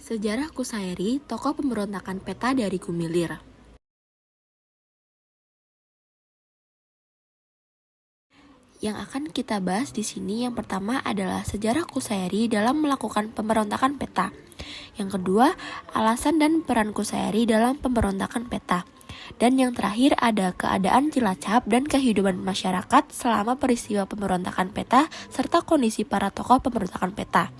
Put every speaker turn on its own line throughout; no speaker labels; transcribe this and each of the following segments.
Sejarah Kusairi, tokoh pemberontakan peta dari Gumilir. Yang akan kita bahas di sini yang pertama adalah sejarah Kusairi dalam melakukan pemberontakan peta. Yang kedua, alasan dan peran Kusairi dalam pemberontakan peta. Dan yang terakhir ada keadaan Cilacap dan kehidupan masyarakat selama peristiwa pemberontakan peta serta kondisi para tokoh pemberontakan peta.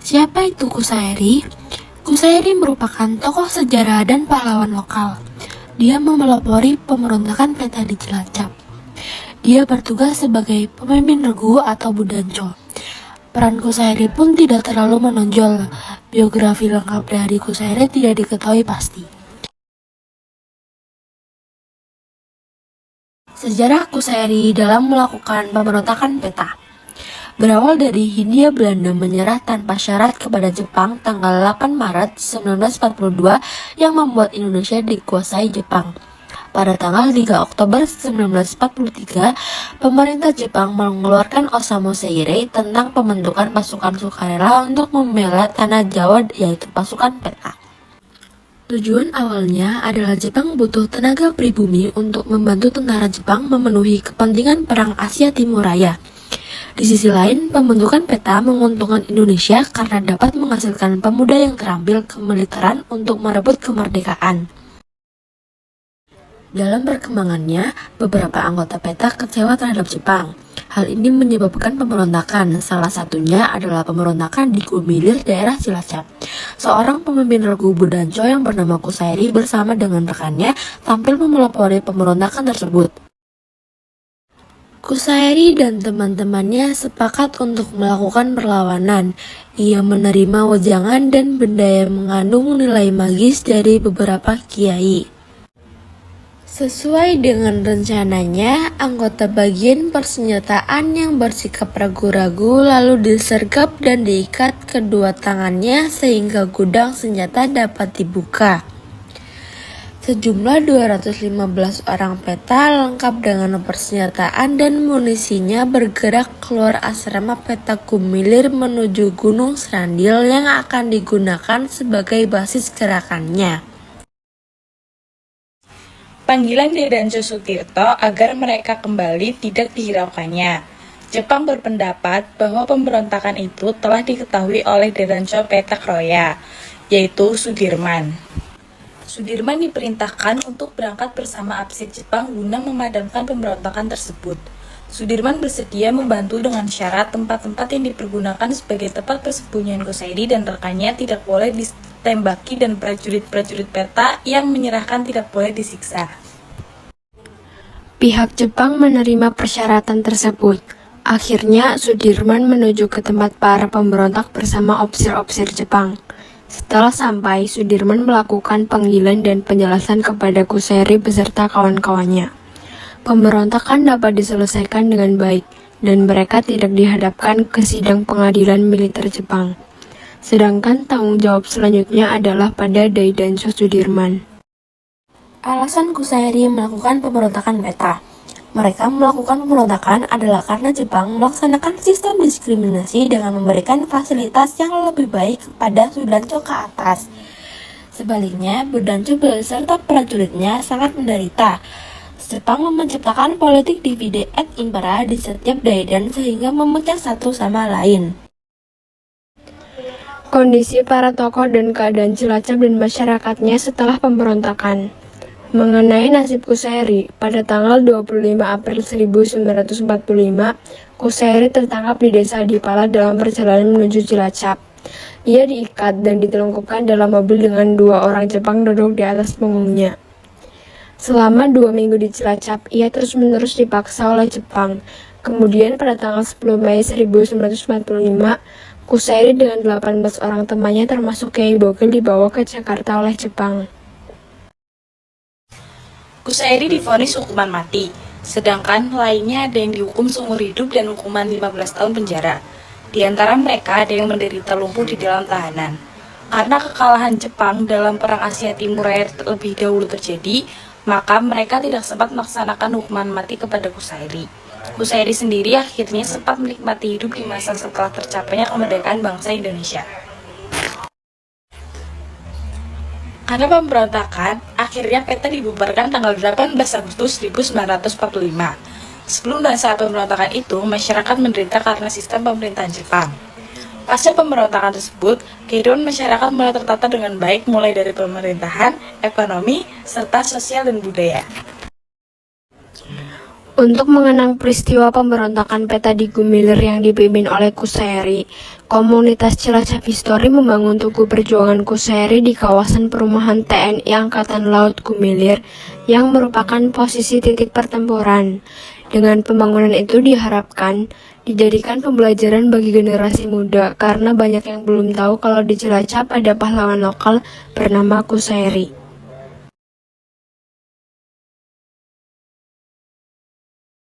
Siapa itu Kusairi? Kusairi merupakan tokoh sejarah dan pahlawan lokal. Dia memelopori pemberontakan peta di Cilacap. Dia bertugas sebagai pemimpin regu atau budanco. Peran Kusairi pun tidak terlalu menonjol. Biografi lengkap dari Kusairi tidak diketahui pasti. Sejarah Kusairi dalam melakukan pemberontakan peta. Berawal dari Hindia Belanda menyerah tanpa syarat kepada Jepang tanggal 8 Maret 1942 yang membuat Indonesia dikuasai Jepang. Pada tanggal 3 Oktober 1943, pemerintah Jepang mengeluarkan Osamu Seirei tentang pembentukan pasukan sukarela untuk membela tanah Jawa yaitu pasukan peta. Tujuan awalnya adalah Jepang butuh tenaga pribumi untuk membantu tentara Jepang memenuhi kepentingan Perang Asia Timur Raya. Di sisi lain, pembentukan peta menguntungkan Indonesia karena dapat menghasilkan pemuda yang terampil kemiliteran untuk merebut kemerdekaan. Dalam perkembangannya, beberapa anggota peta kecewa terhadap Jepang. Hal ini menyebabkan pemberontakan, salah satunya adalah pemberontakan di Gumilir, daerah Cilacap. Seorang pemimpin regu budanco yang bernama Kusairi bersama dengan rekannya tampil memelopori pemberontakan tersebut. Kusairi dan teman-temannya sepakat untuk melakukan perlawanan. Ia menerima wejangan dan benda yang mengandung nilai magis dari beberapa kiai. Sesuai dengan rencananya, anggota bagian persenjataan yang bersikap ragu-ragu lalu disergap dan diikat kedua tangannya sehingga gudang senjata dapat dibuka. Sejumlah 215 orang peta lengkap dengan persenjataan dan munisinya bergerak keluar asrama peta Gumilir menuju Gunung Srandil yang akan digunakan sebagai basis gerakannya.
Panggilan Dedanco Sutirto agar mereka kembali tidak dihiraukannya. Jepang berpendapat bahwa pemberontakan itu telah diketahui oleh Dedanco Petakroya, yaitu Sudirman. Sudirman diperintahkan untuk berangkat bersama apsit Jepang guna memadamkan pemberontakan tersebut. Sudirman bersedia membantu dengan syarat tempat-tempat yang dipergunakan sebagai tempat persembunyian Kusairi dan rekannya tidak boleh ditembaki dan prajurit-prajurit peta yang menyerahkan tidak boleh disiksa.
Pihak Jepang menerima persyaratan tersebut. Akhirnya Sudirman menuju ke tempat para pemberontak bersama opsir-opsir Jepang. Setelah sampai, Sudirman melakukan panggilan dan penjelasan kepada Kusairi beserta kawan-kawannya. Pemberontakan dapat diselesaikan dengan baik, dan mereka tidak dihadapkan ke sidang pengadilan militer Jepang. Sedangkan tanggung jawab selanjutnya adalah pada Daidancho Sudirman.
Alasan Kusairi melakukan pemberontakan peta. Mereka melakukan pemberontakan adalah karena Jepang melaksanakan sistem diskriminasi dengan memberikan fasilitas yang lebih baik kepada Sudanco ke atas. Sebaliknya, Budanco beserta prajuritnya sangat menderita. Jepang menciptakan politik divide et impera di setiap daidan sehingga memecah satu sama lain.
Kondisi para tokoh dan keadaan Cilacap dan masyarakatnya setelah pemberontakan. Mengenai nasib Kusairi, pada tanggal 25 April 1945, Kusairi tertangkap di desa Adipala dalam perjalanan menuju Cilacap. Ia diikat dan ditelungkupkan dalam mobil dengan 2 orang Jepang duduk di atas punggungnya. Selama 2 minggu di Cilacap, ia terus-menerus dipaksa oleh Jepang. Kemudian pada tanggal 10 Mei 1945, Kusairi dengan 18 orang temannya termasuk Kiai Bogel dibawa ke Jakarta oleh Jepang.
Kusairi divonis hukuman mati, sedangkan lainnya ada yang dihukum seumur hidup dan hukuman 15 tahun penjara. Di antara mereka ada yang menderita lumpuh di dalam tahanan. Karena kekalahan Jepang dalam Perang Asia Timur Raya terlebih dahulu terjadi, maka mereka tidak sempat melaksanakan hukuman mati kepada Kusairi. Kusairi sendiri akhirnya sempat menikmati hidup di masa setelah tercapainya kemerdekaan bangsa Indonesia. Karena pemberontakan, akhirnya PETA dibubarkan tanggal 18 Agustus 1945. Sebelum dan saat pemberontakan itu, masyarakat menderita karena sistem pemerintahan Jepang. Pasca pemberontakan tersebut, kehidupan masyarakat mulai tertata dengan baik mulai dari pemerintahan, ekonomi, serta sosial dan budaya.
Untuk mengenang peristiwa pemberontakan PETA di Gumilir yang dipimpin oleh Kuseri, komunitas Cilacap History membangun Tugu Perjuangan Kuseri di kawasan perumahan TNI Angkatan Laut Gumilir yang merupakan posisi titik pertempuran. Dengan pembangunan itu diharapkan dijadikan pembelajaran bagi generasi muda karena banyak yang belum tahu kalau di Cilacap ada pahlawan lokal bernama Kuseri.